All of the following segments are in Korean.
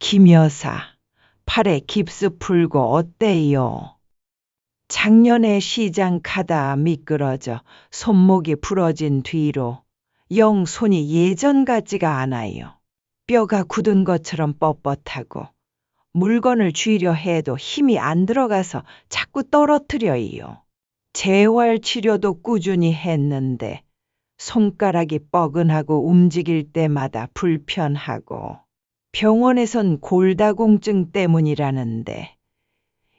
김 여사, 팔에 깁스 풀고 어때요? 작년에 시장 가다 미끄러져 손목이 부러진 뒤로 영 손이 예전 같지가 않아요. 뼈가 굳은 것처럼 뻣뻣하고 물건을 쥐려 해도 힘이 안 들어가서 자꾸 떨어뜨려요. 재활 치료도 꾸준히 했는데 손가락이 뻐근하고 움직일 때마다 불편하고 병원에선 골다공증 때문이라는데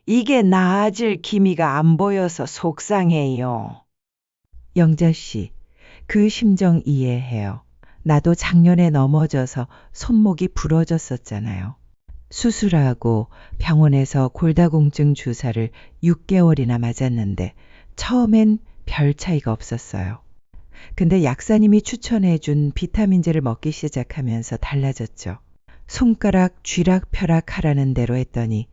이게 나아질 기미가 안 보여서 속상해요. 영자 씨, 그 심정 이해해요. 나도 작년에 넘어져서 손목이 부러졌었잖아요. 수술하고 병원에서 골다공증 주사를 6개월이나 맞았는데 처음엔 별 차이가 없었어요. 근데 약사님이 추천해준 비타민제를 먹기 시작하면서 달라졌죠. 손가락 쥐락펴락 하라는 대로 했더니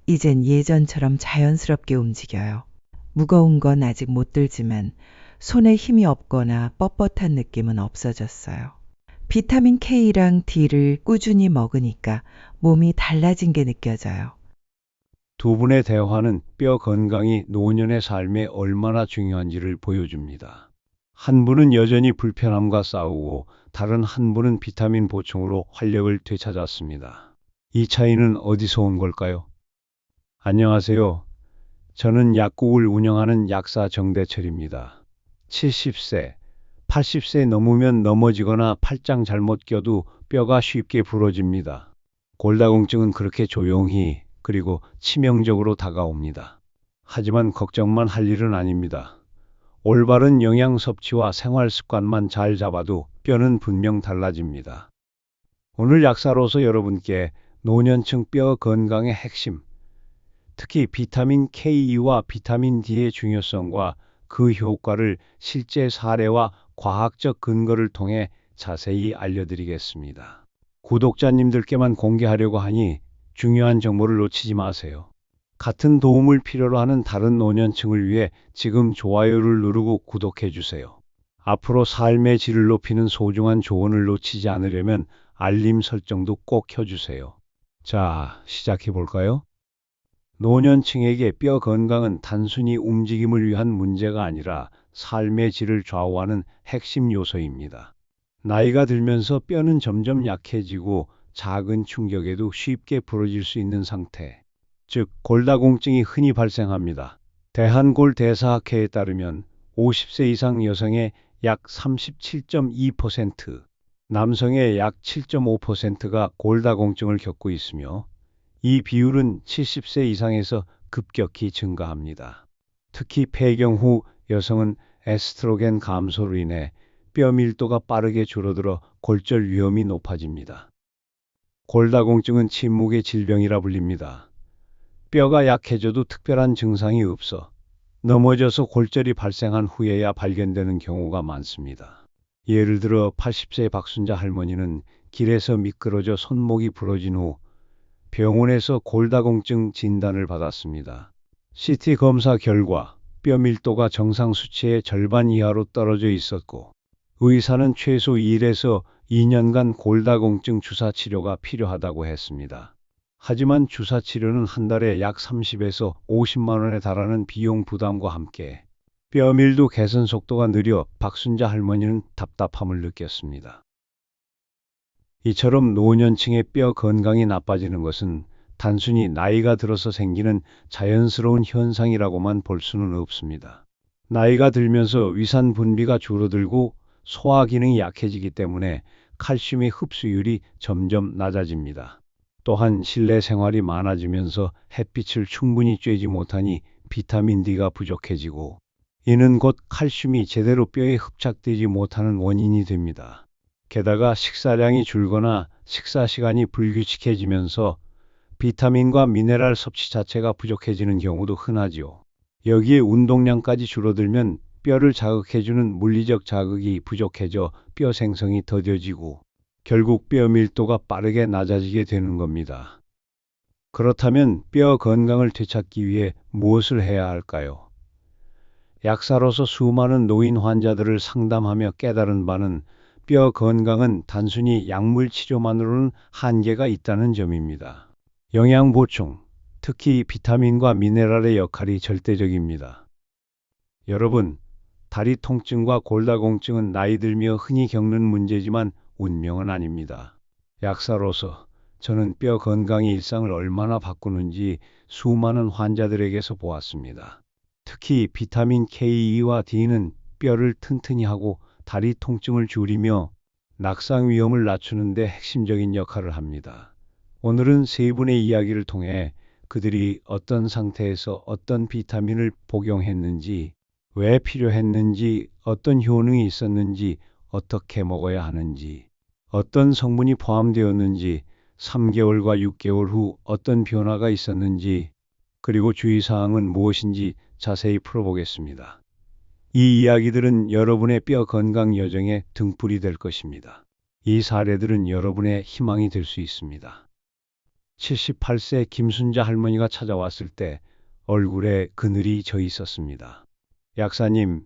이젠 예전처럼 자연스럽게 움직여요. 무거운 건 아직 못 들지만 손에 힘이 없거나 뻣뻣한 느낌은 없어졌어요. 비타민 K랑 D를 꾸준히 먹으니까 몸이 달라진 게 느껴져요. 두 분의 대화는 뼈 건강이 노년의 삶에 얼마나 중요한지를 보여줍니다. 한 분은 여전히 불편함과 싸우고 다른 한 분은 비타민 보충으로 활력을 되찾았습니다. 이 차이는 어디서 온 걸까요? 안녕하세요. 저는 약국을 운영하는 약사 정대철입니다. 70세, 80세 넘으면 넘어지거나 팔짱 잘못 껴도 뼈가 쉽게 부러집니다. 골다공증은 그렇게 조용히 그리고 치명적으로 다가옵니다. 하지만 걱정만 할 일은 아닙니다. 올바른 영양 섭취와 생활 습관만 잘 잡아도 뼈는 분명 달라집니다. 오늘 약사로서 여러분께 노년층 뼈 건강의 핵심, 특히 비타민 K와 비타민 D의 중요성과 그 효과를 실제 사례와 과학적 근거를 통해 자세히 알려드리겠습니다. 구독자님들께만 공개하려고 하니 중요한 정보를 놓치지 마세요. 같은 도움을 필요로 하는 다른 노년층을 위해 지금 좋아요를 누르고 구독해 주세요. 앞으로 삶의 질을 높이는 소중한 조언을 놓치지 않으려면 알림 설정도 꼭 켜주세요. 자, 시작해 볼까요? 노년층에게 뼈 건강은 단순히 움직임을 위한 문제가 아니라 삶의 질을 좌우하는 핵심 요소입니다. 나이가 들면서 뼈는 점점 약해지고 작은 충격에도 쉽게 부러질 수 있는 상태, 즉 골다공증이 흔히 발생합니다. 대한골대사학회에 따르면 50세 이상 여성의 약 37.2%, 남성의 약 7.5%가 골다공증을 겪고 있으며 이 비율은 70세 이상에서 급격히 증가합니다. 특히 폐경 후 여성은 에스트로겐 감소로 인해 뼈 밀도가 빠르게 줄어들어 골절 위험이 높아집니다. 골다공증은 침묵의 질병이라 불립니다. 뼈가 약해져도 특별한 증상이 없어 넘어져서 골절이 발생한 후에야 발견되는 경우가 많습니다. 예를 들어 80세 박순자 할머니는 길에서 미끄러져 손목이 부러진 후 병원에서 골다공증 진단을 받았습니다. CT 검사 결과 뼈 밀도가 정상 수치의 절반 이하로 떨어져 있었고 의사는 최소 1에서 2년간 골다공증 주사 치료가 필요하다고 했습니다. 하지만 주사 치료는 한 달에 약 30에서 50만 원에 달하는 비용 부담과 함께 뼈 밀도 개선 속도가 느려 박순자 할머니는 답답함을 느꼈습니다. 이처럼 노년층의 뼈 건강이 나빠지는 것은 단순히 나이가 들어서 생기는 자연스러운 현상이라고만 볼 수는 없습니다. 나이가 들면서 위산 분비가 줄어들고 소화 기능이 약해지기 때문에 칼슘의 흡수율이 점점 낮아집니다. 또한 실내 생활이 많아지면서 햇빛을 충분히 쬐지 못하니 비타민 D가 부족해지고 이는 곧 칼슘이 제대로 뼈에 흡착되지 못하는 원인이 됩니다. 게다가 식사량이 줄거나 식사 시간이 불규칙해지면서 비타민과 미네랄 섭취 자체가 부족해지는 경우도 흔하지요. 여기에 운동량까지 줄어들면 뼈를 자극해주는 물리적 자극이 부족해져 뼈 생성이 더뎌지고 결국 뼈 밀도가 빠르게 낮아지게 되는 겁니다. 그렇다면 뼈 건강을 되찾기 위해 무엇을 해야 할까요? 약사로서 수많은 노인 환자들을 상담하며 깨달은 바는 뼈 건강은 단순히 약물 치료만으로는 한계가 있다는 점입니다. 영양 보충, 특히 비타민과 미네랄의 역할이 절대적입니다. 여러분, 다리 통증과 골다공증은 나이 들며 흔히 겪는 문제지만 운명은 아닙니다. 약사로서 저는 뼈 건강이 일상을 얼마나 바꾸는지 수많은 환자들에게서 보았습니다. 특히 비타민 K와 D는 뼈를 튼튼히 하고 다리 통증을 줄이며 낙상 위험을 낮추는 데 핵심적인 역할을 합니다. 오늘은 세 분의 이야기를 통해 그들이 어떤 상태에서 어떤 비타민을 복용했는지, 왜 필요했는지, 어떤 효능이 있었는지, 어떻게 먹어야 하는지, 어떤 성분이 포함되었는지, 3개월과 6개월 후 어떤 변화가 있었는지, 그리고 주의사항은 무엇인지 자세히 풀어보겠습니다. 이 이야기들은 여러분의 뼈 건강 여정의 등불이 될 것입니다. 이 사례들은 여러분의 희망이 될 수 있습니다. 78세 김순자 할머니가 찾아왔을 때 얼굴에 그늘이 져 있었습니다. 약사님,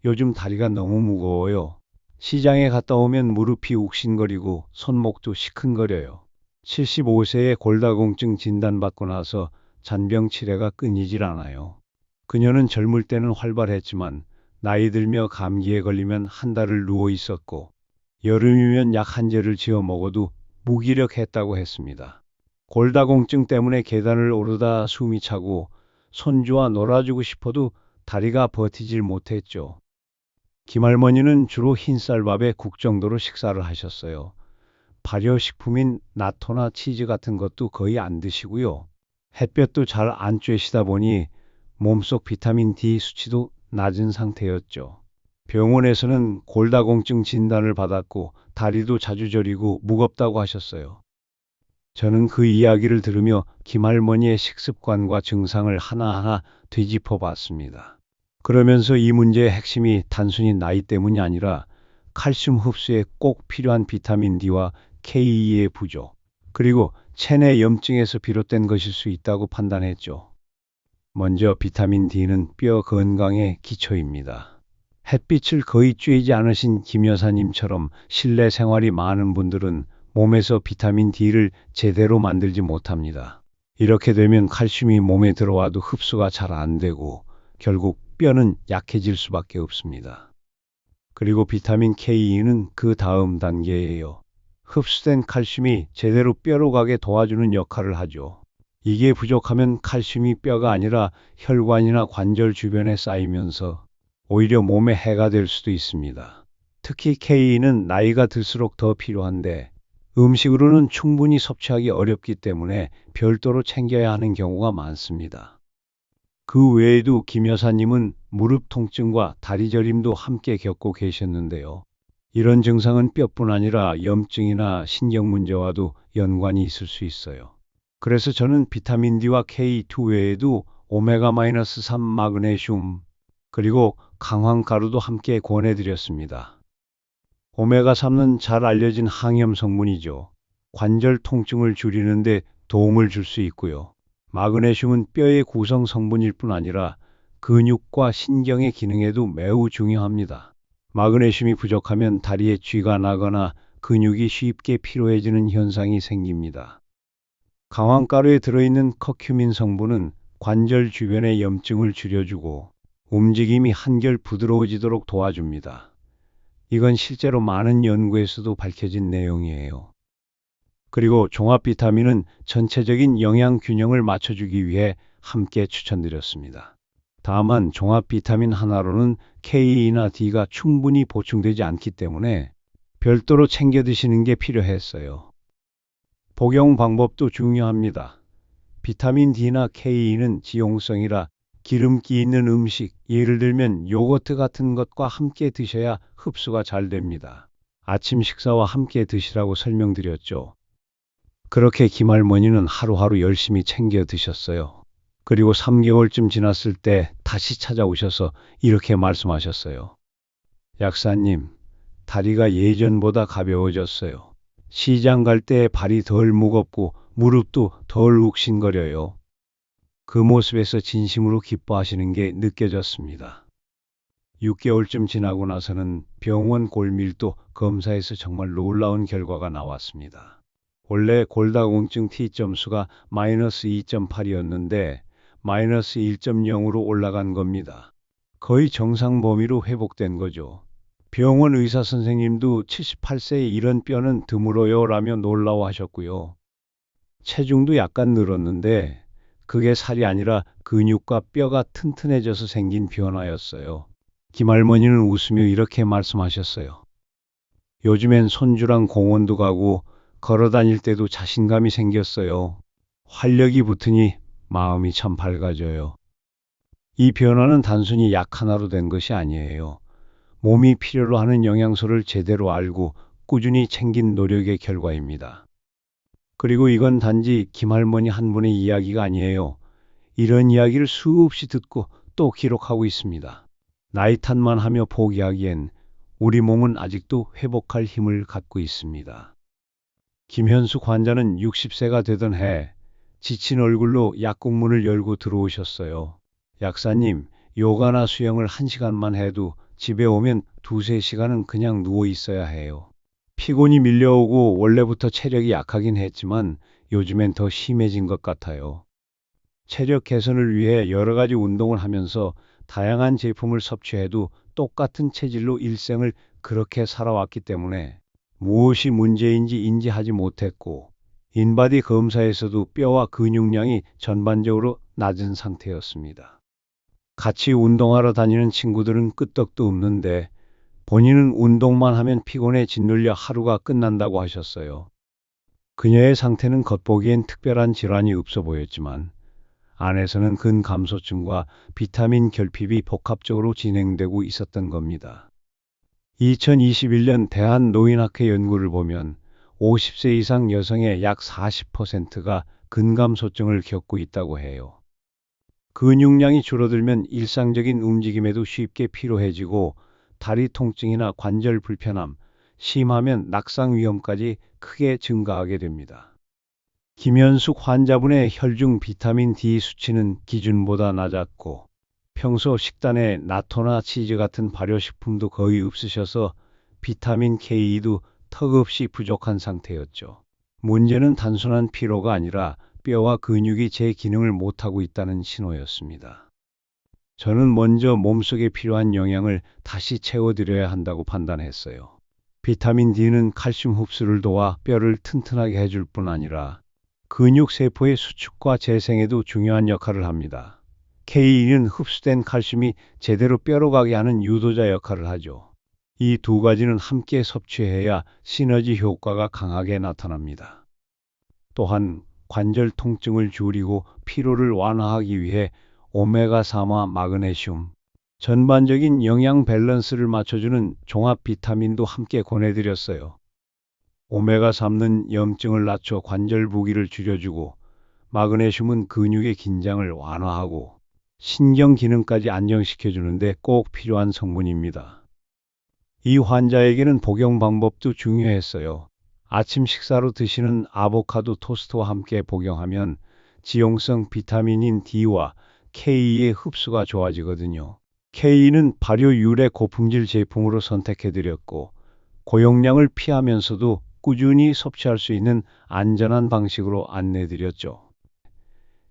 요즘 다리가 너무 무거워요. 시장에 갔다 오면 무릎이 욱신거리고 손목도 시큰거려요. 75세에 골다공증 진단받고 나서 잔병 치레가 끊이질 않아요. 그녀는 젊을 때는 활발했지만 나이 들며 감기에 걸리면 한 달을 누워 있었고 여름이면 약 한 제를 지어 먹어도 무기력했다고 했습니다. 골다공증 때문에 계단을 오르다 숨이 차고 손주와 놀아주고 싶어도 다리가 버티질 못했죠. 김할머니는 주로 흰쌀밥에 국 정도로 식사를 하셨어요. 발효식품인 나토나 치즈 같은 것도 거의 안 드시고요. 햇볕도 잘 안 쬐시다 보니 몸속 비타민 D 수치도 낮은 상태였죠. 병원에서는 골다공증 진단을 받았고 다리도 자주 저리고 무겁다고 하셨어요. 저는 그 이야기를 들으며 김할머니의 식습관과 증상을 하나하나 되짚어 봤습니다. 그러면서 이 문제의 핵심이 단순히 나이 때문이 아니라 칼슘 흡수에 꼭 필요한 비타민 D와 K의 부족, 그리고 체내 염증에서 비롯된 것일 수 있다고 판단했죠. 먼저 비타민 D는 뼈 건강의 기초입니다. 햇빛을 거의 쬐지 않으신 김 여사님처럼 실내 생활이 많은 분들은 몸에서 비타민 D를 제대로 만들지 못합니다. 이렇게 되면 칼슘이 몸에 들어와도 흡수가 잘 안 되고 결국 뼈는 약해질 수밖에 없습니다. 그리고 비타민 K는 그 다음 단계예요. 흡수된 칼슘이 제대로 뼈로 가게 도와주는 역할을 하죠. 이게 부족하면 칼슘이 뼈가 아니라 혈관이나 관절 주변에 쌓이면서 오히려 몸에 해가 될 수도 있습니다. 특히 K는 나이가 들수록 더 필요한데 음식으로는 충분히 섭취하기 어렵기 때문에 별도로 챙겨야 하는 경우가 많습니다. 그 외에도 김 여사님은 무릎 통증과 다리 저림도 함께 겪고 계셨는데요. 이런 증상은 뼈뿐 아니라 염증이나 신경 문제와도 연관이 있을 수 있어요. 그래서 저는 비타민 D와 K2 외에도 오메가-3 마그네슘, 그리고 강황가루도 함께 권해드렸습니다. 오메가3는 잘 알려진 항염 성분이죠. 관절 통증을 줄이는데 도움을 줄 수 있고요. 마그네슘은 뼈의 구성 성분일 뿐 아니라 근육과 신경의 기능에도 매우 중요합니다. 마그네슘이 부족하면 다리에 쥐가 나거나 근육이 쉽게 피로해지는 현상이 생깁니다. 강황가루에 들어있는 커큐민 성분은 관절 주변의 염증을 줄여주고 움직임이 한결 부드러워지도록 도와줍니다. 이건 실제로 많은 연구에서도 밝혀진 내용이에요. 그리고 종합 비타민은 전체적인 영양 균형을 맞춰주기 위해 함께 추천드렸습니다. 다만 종합 비타민 하나로는 K나 D가 충분히 보충되지 않기 때문에 별도로 챙겨 드시는 게 필요했어요. 복용 방법도 중요합니다. 비타민 D나 K는 지용성이라 기름기 있는 음식, 예를 들면 요거트 같은 것과 함께 드셔야 흡수가 잘 됩니다. 아침 식사와 함께 드시라고 설명드렸죠. 그렇게 김할머니는 하루하루 열심히 챙겨 드셨어요. 그리고 3개월쯤 지났을 때 다시 찾아오셔서 이렇게 말씀하셨어요. 약사님, 다리가 예전보다 가벼워졌어요. 시장 갈 때 발이 덜 무겁고 무릎도 덜 욱신거려요. 그 모습에서 진심으로 기뻐하시는 게 느껴졌습니다. 6개월쯤 지나고 나서는 병원 골밀도 검사에서 정말 놀라운 결과가 나왔습니다. 원래 골다공증 T점수가 마이너스 2.8이었는데 마이너스 1.0으로 올라간 겁니다. 거의 정상 범위로 회복된 거죠. 병원 의사 선생님도 78세에 이런 뼈는 드물어요 라며 놀라워하셨고요. 체중도 약간 늘었는데 그게 살이 아니라 근육과 뼈가 튼튼해져서 생긴 변화였어요. 김할머니는 웃으며 이렇게 말씀하셨어요. 요즘엔 손주랑 공원도 가고 걸어 다닐 때도 자신감이 생겼어요. 활력이 붙으니 마음이 참 밝아져요. 이 변화는 단순히 약 하나로 된 것이 아니에요. 몸이 필요로 하는 영양소를 제대로 알고 꾸준히 챙긴 노력의 결과입니다. 그리고 이건 단지 김할머니 한 분의 이야기가 아니에요. 이런 이야기를 수없이 듣고 또 기록하고 있습니다. 나이 탓만 하며 포기하기엔 우리 몸은 아직도 회복할 힘을 갖고 있습니다. 김현숙 환자는 60세가 되던 해 지친 얼굴로 약국문을 열고 들어오셨어요. 약사님, 요가나 수영을 1시간만 해도 집에 오면 2~3시간은 그냥 누워 있어야 해요. 피곤이 밀려오고 원래부터 체력이 약하긴 했지만 요즘엔 더 심해진 것 같아요. 체력 개선을 위해 여러 가지 운동을 하면서 다양한 제품을 섭취해도 똑같은 체질로 일생을 그렇게 살아왔기 때문에 무엇이 문제인지 인지하지 못했고 인바디 검사에서도 뼈와 근육량이 전반적으로 낮은 상태였습니다. 같이 운동하러 다니는 친구들은 끄떡도 없는데 본인은 운동만 하면 피곤에 짓눌려 하루가 끝난다고 하셨어요. 그녀의 상태는 겉보기엔 특별한 질환이 없어 보였지만 안에서는 근감소증과 비타민 결핍이 복합적으로 진행되고 있었던 겁니다. 2021년 대한노인학회 연구를 보면 50세 이상 여성의 약 40%가 근감소증을 겪고 있다고 해요. 근육량이 줄어들면 일상적인 움직임에도 쉽게 피로해지고 다리 통증이나 관절 불편함, 심하면 낙상 위험까지 크게 증가하게 됩니다. 김현숙 환자분의 혈중 비타민 D 수치는 기준보다 낮았고 평소 식단에 나토나 치즈 같은 발효식품도 거의 없으셔서 비타민 K도 턱없이 부족한 상태였죠. 문제는 단순한 피로가 아니라 뼈와 근육이 제 기능을 못하고 있다는 신호였습니다. 저는 먼저 몸속에 필요한 영양을 다시 채워드려야 한다고 판단했어요. 비타민 D는 칼슘 흡수를 도와 뼈를 튼튼하게 해줄 뿐 아니라 근육 세포의 수축과 재생에도 중요한 역할을 합니다. K는 흡수된 칼슘이 제대로 뼈로 가게 하는 유도자 역할을 하죠. 이 두 가지는 함께 섭취해야 시너지 효과가 강하게 나타납니다. 또한 관절 통증을 줄이고 피로를 완화하기 위해 오메가3와 마그네슘, 전반적인 영양 밸런스를 맞춰주는 종합 비타민도 함께 권해드렸어요. 오메가3는 염증을 낮춰 관절 부기를 줄여주고 마그네슘은 근육의 긴장을 완화하고 신경 기능까지 안정시켜주는데 꼭 필요한 성분입니다. 이 환자에게는 복용 방법도 중요했어요. 아침 식사로 드시는 아보카도 토스트와 함께 복용하면 지용성 비타민인 D와 K의 흡수가 좋아지거든요. K는 발효 유래 고품질 제품으로 선택해드렸고 고용량을 피하면서도 꾸준히 섭취할 수 있는 안전한 방식으로 안내드렸죠.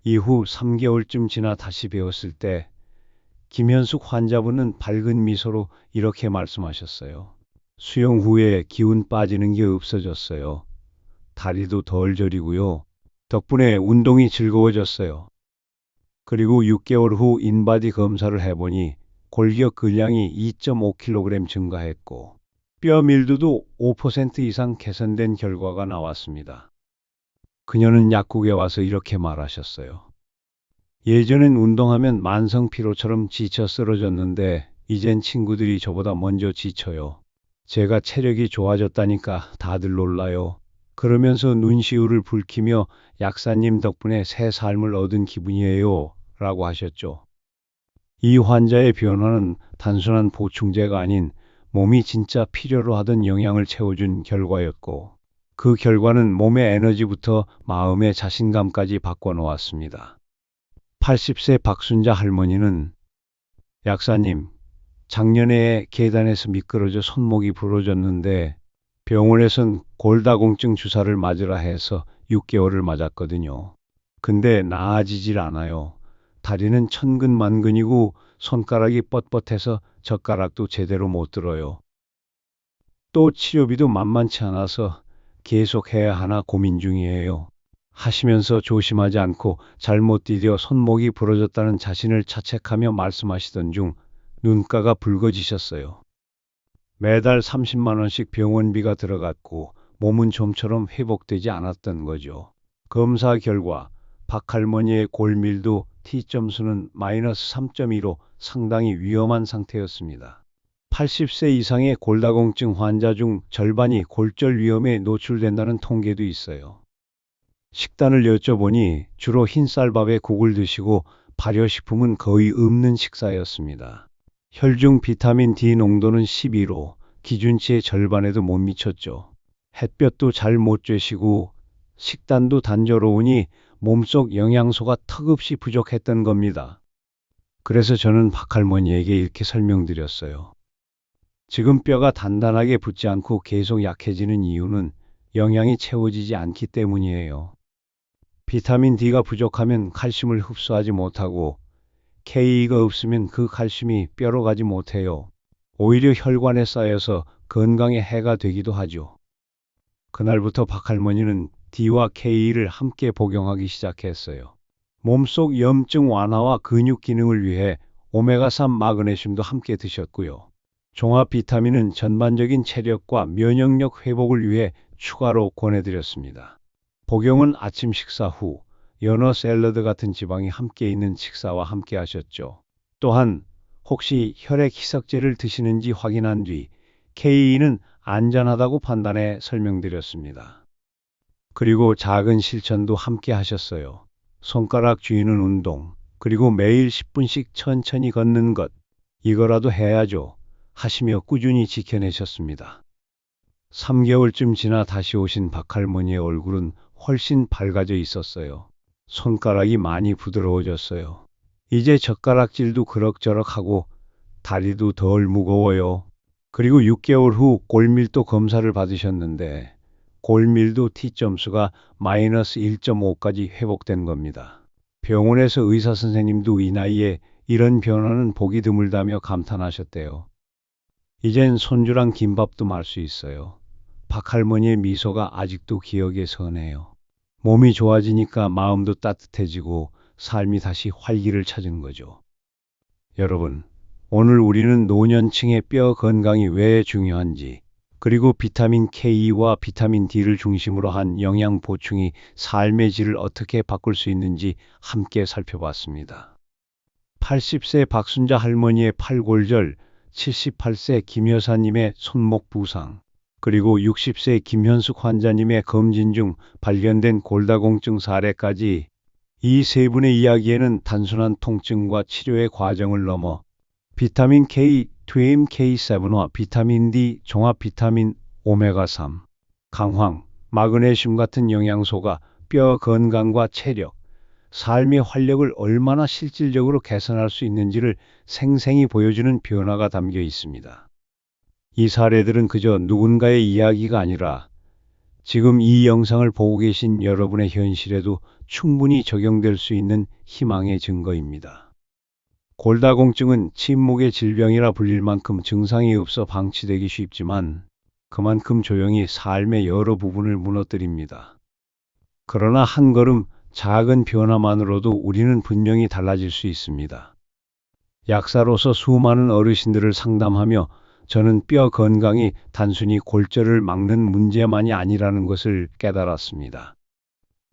이후 3개월쯤 지나 다시 뵈었을 때 김현숙 환자분은 밝은 미소로 이렇게 말씀하셨어요. 수영 후에 기운 빠지는 게 없어졌어요. 다리도 덜 저리고요. 덕분에 운동이 즐거워졌어요. 그리고 6개월 후 인바디 검사를 해보니 골격 근량이 2.5kg 증가했고 뼈 밀도도 5% 이상 개선된 결과가 나왔습니다. 그녀는 약국에 와서 이렇게 말하셨어요. 예전엔 운동하면 만성 피로처럼 지쳐 쓰러졌는데 이젠 친구들이 저보다 먼저 지쳐요. 제가 체력이 좋아졌다니까 다들 놀라요. 그러면서 눈시울을 붉히며 약사님 덕분에 새 삶을 얻은 기분이에요. 라고 하셨죠. 이 환자의 변화는 단순한 보충제가 아닌 몸이 진짜 필요로 하던 영양을 채워준 결과였고 그 결과는 몸의 에너지부터 마음의 자신감까지 바꿔놓았습니다. 80세 박순자 할머니는 약사님, 작년에 계단에서 미끄러져 손목이 부러졌는데 병원에선 골다공증 주사를 맞으라 해서 6개월을 맞았거든요. 근데 나아지질 않아요. 다리는 천근만근이고 손가락이 뻣뻣해서 젓가락도 제대로 못 들어요. 또 치료비도 만만치 않아서 계속 해야 하나 고민 중이에요. 하시면서 조심하지 않고 잘못 디뎌 손목이 부러졌다는 자신을 자책하며 말씀하시던 중 눈가가 붉어지셨어요. 매달 30만 원씩 병원비가 들어갔고 몸은 좀처럼 회복되지 않았던 거죠. 검사 결과 박할머니의 골밀도 T점수는 마이너스 3.2로 상당히 위험한 상태였습니다. 80세 이상의 골다공증 환자 중 절반이 골절 위험에 노출된다는 통계도 있어요. 식단을 여쭤보니 주로 흰쌀밥에 국을 드시고 발효식품은 거의 없는 식사였습니다. 혈중 비타민 D 농도는 12로 기준치의 절반에도 못 미쳤죠. 햇볕도 잘 못 쬐시고 식단도 단조로우니 몸속 영양소가 턱없이 부족했던 겁니다. 그래서 저는 박할머니에게 이렇게 설명드렸어요. 지금 뼈가 단단하게 붙지 않고 계속 약해지는 이유는 영양이 채워지지 않기 때문이에요. 비타민 D가 부족하면 칼슘을 흡수하지 못하고 K가 없으면 그 칼슘이 뼈로 가지 못해요. 오히려 혈관에 쌓여서 건강에 해가 되기도 하죠. 그날부터 박할머니는 D와 K를 함께 복용하기 시작했어요. 몸속 염증 완화와 근육 기능을 위해 오메가3 마그네슘도 함께 드셨고요. 종합 비타민은 전반적인 체력과 면역력 회복을 위해 추가로 권해드렸습니다. 복용은 아침 식사 후 연어 샐러드 같은 지방이 함께 있는 식사와 함께 하셨죠. 또한 혹시 혈액 희석제를 드시는지 확인한 뒤 K는 안전하다고 판단해 설명드렸습니다. 그리고 작은 실천도 함께 하셨어요. 손가락 쥐는 운동, 그리고 매일 10분씩 천천히 걷는 것, 이거라도 해야죠. 하시며 꾸준히 지켜내셨습니다. 3개월쯤 지나 다시 오신 박할머니의 얼굴은 훨씬 밝아져 있었어요. 손가락이 많이 부드러워졌어요. 이제 젓가락질도 그럭저럭하고 다리도 덜 무거워요. 그리고 6개월 후 골밀도 검사를 받으셨는데 골밀도 T점수가 마이너스 1.5까지 회복된 겁니다. 병원에서 의사 선생님도 이 나이에 이런 변화는 보기 드물다며 감탄하셨대요. 이젠 손주랑 김밥도 말 수 있어요. 박할머니의 미소가 아직도 기억에 서네요. 몸이 좋아지니까 마음도 따뜻해지고 삶이 다시 활기를 찾은 거죠. 여러분, 오늘 우리는 노년층의 뼈 건강이 왜 중요한지, 그리고 비타민 K와 비타민 D를 중심으로 한 영양 보충이 삶의 질을 어떻게 바꿀 수 있는지 함께 살펴봤습니다. 80세 박순자 할머니의 팔골절, 78세 김 여사님의 손목 부상, 그리고 60세 김현숙 환자님의 검진 중 발견된 골다공증 사례까지 이 세 분의 이야기에는 단순한 통증과 치료의 과정을 넘어 비타민 K, 2MK7와 비타민 D, 종합 비타민, 오메가3, 강황, 마그네슘 같은 영양소가 뼈 건강과 체력, 삶의 활력을 얼마나 실질적으로 개선할 수 있는지를 생생히 보여주는 변화가 담겨 있습니다. 이 사례들은 그저 누군가의 이야기가 아니라 지금 이 영상을 보고 계신 여러분의 현실에도 충분히 적용될 수 있는 희망의 증거입니다. 골다공증은 침묵의 질병이라 불릴 만큼 증상이 없어 방치되기 쉽지만 그만큼 조용히 삶의 여러 부분을 무너뜨립니다. 그러나 한 걸음 작은 변화만으로도 우리는 분명히 달라질 수 있습니다. 약사로서 수많은 어르신들을 상담하며 저는 뼈 건강이 단순히 골절을 막는 문제만이 아니라는 것을 깨달았습니다.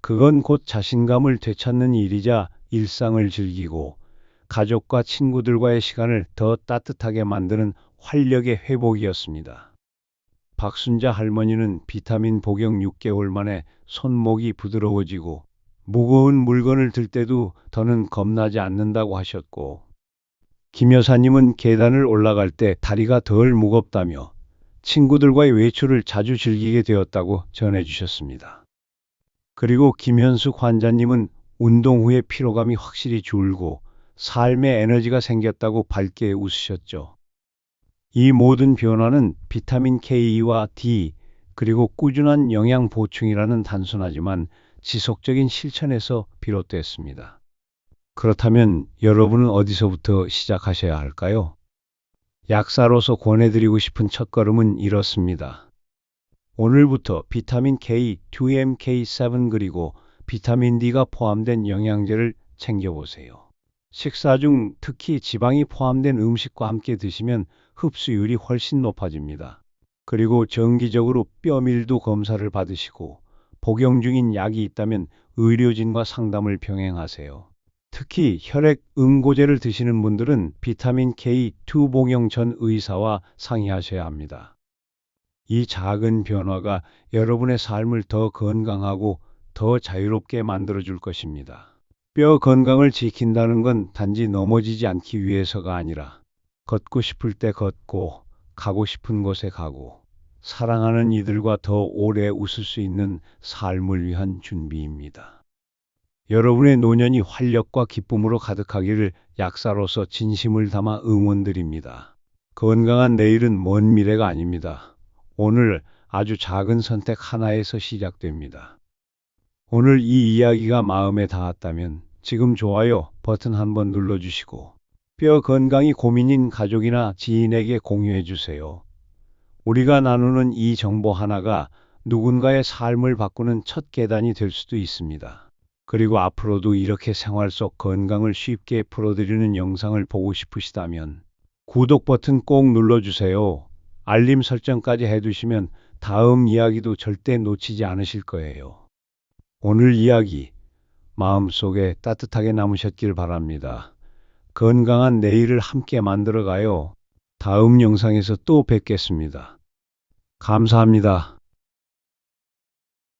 그건 곧 자신감을 되찾는 일이자 일상을 즐기고 가족과 친구들과의 시간을 더 따뜻하게 만드는 활력의 회복이었습니다. 박순자 할머니는 비타민 복용 6개월 만에 손목이 부드러워지고 무거운 물건을 들 때도 더는 겁나지 않는다고 하셨고, 김 여사님은 계단을 올라갈 때 다리가 덜 무겁다며 친구들과의 외출을 자주 즐기게 되었다고 전해주셨습니다. 그리고 김현숙 환자님은 운동 후에 피로감이 확실히 줄고 삶의 에너지가 생겼다고 밝게 웃으셨죠. 이 모든 변화는 비타민 K와 D, 그리고 꾸준한 영양 보충이라는 단순하지만 지속적인 실천에서 비롯됐습니다. 그렇다면 여러분은 어디서부터 시작하셔야 할까요? 약사로서 권해드리고 싶은 첫걸음은 이렇습니다. 오늘부터 비타민 K, 2MK7 그리고 비타민 D가 포함된 영양제를 챙겨보세요. 식사 중 특히 지방이 포함된 음식과 함께 드시면 흡수율이 훨씬 높아집니다. 그리고 정기적으로 뼈밀도 검사를 받으시고 복용 중인 약이 있다면 의료진과 상담을 병행하세요. 특히 혈액 응고제를 드시는 분들은 비타민 K2 복용 전 의사와 상의하셔야 합니다. 이 작은 변화가 여러분의 삶을 더 건강하고 더 자유롭게 만들어줄 것입니다. 뼈 건강을 지킨다는 건 단지 넘어지지 않기 위해서가 아니라 걷고 싶을 때 걷고 가고 싶은 곳에 가고 사랑하는 이들과 더 오래 웃을 수 있는 삶을 위한 준비입니다. 여러분의 노년이 활력과 기쁨으로 가득하기를 약사로서 진심을 담아 응원드립니다. 건강한 내일은 먼 미래가 아닙니다. 오늘 아주 작은 선택 하나에서 시작됩니다. 오늘 이 이야기가 마음에 닿았다면 지금 좋아요 버튼 한번 눌러주시고 뼈 건강이 고민인 가족이나 지인에게 공유해 주세요. 우리가 나누는 이 정보 하나가 누군가의 삶을 바꾸는 첫 계단이 될 수도 있습니다. 그리고 앞으로도 이렇게 생활 속 건강을 쉽게 풀어드리는 영상을 보고 싶으시다면 구독 버튼 꼭 눌러주세요. 알림 설정까지 해두시면 다음 이야기도 절대 놓치지 않으실 거예요. 오늘 이야기 마음속에 따뜻하게 남으셨길 바랍니다. 건강한 내일을 함께 만들어가요. 다음 영상에서 또 뵙겠습니다. 감사합니다.